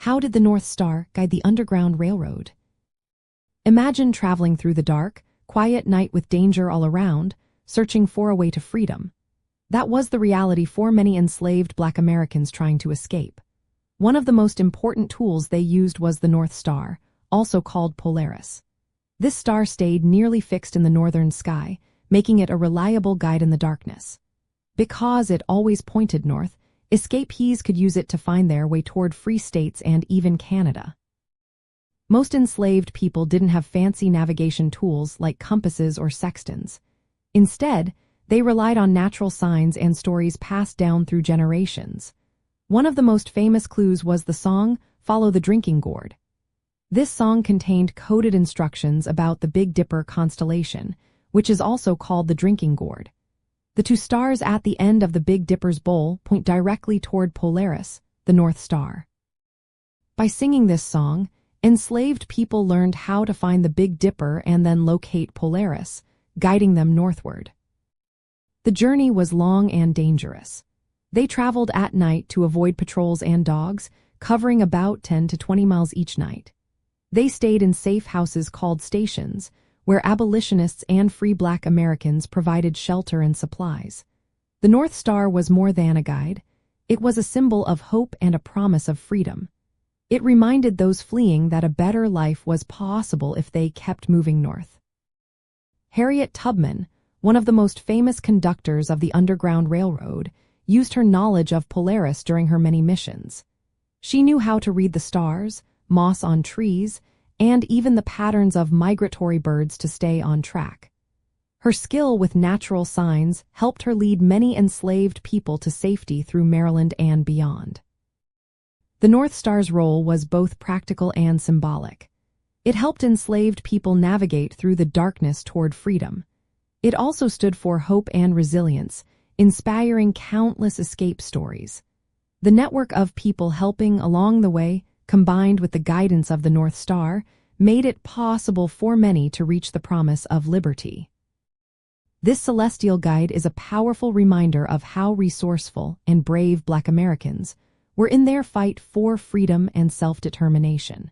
How did the North Star guide the Underground Railroad? Imagine traveling through the dark, quiet night with danger all around, searching for a way to freedom. That was the reality for many enslaved Black Americans trying to escape. One of the most important tools they used was the North Star, also called Polaris. This star stayed nearly fixed in the northern sky, making it a reliable guide in the darkness. Because it always pointed north, escapees could use it to find their way toward free states and even Canada. Most enslaved people didn't have fancy navigation tools like compasses or sextants. Instead, they relied on natural signs and stories passed down through generations. One of the most famous clues was the song, "Follow the Drinking Gourd." This song contained coded instructions about the Big Dipper constellation, which is also called the drinking gourd. The two stars at the end of the Big Dipper's bowl point directly toward Polaris, the North Star. By singing this song, enslaved people learned how to find the Big Dipper and then locate Polaris, guiding them northward. The journey was long and dangerous. They traveled at night to avoid patrols and dogs, covering about 10 to 20 miles each night. They stayed in safe houses called stations, where abolitionists and free Black Americans provided shelter and supplies. The North Star was more than a guide. It was a symbol of hope and a promise of freedom. It reminded those fleeing that a better life was possible if they kept moving north. Harriet Tubman, one of the most famous conductors of the Underground Railroad, used her knowledge of Polaris during her many missions. She knew how to read the stars, moss on trees, and even the patterns of migratory birds to stay on track. Her skill with natural signs helped her lead many enslaved people to safety through Maryland and beyond. The North Star's role was both practical and symbolic. It helped enslaved people navigate through the darkness toward freedom. It also stood for hope and resilience, inspiring countless escape stories. The network of people helping along the way, combined with the guidance of the North Star, made it possible for many to reach the promise of liberty. This celestial guide is a powerful reminder of how resourceful and brave Black Americans were in their fight for freedom and self-determination.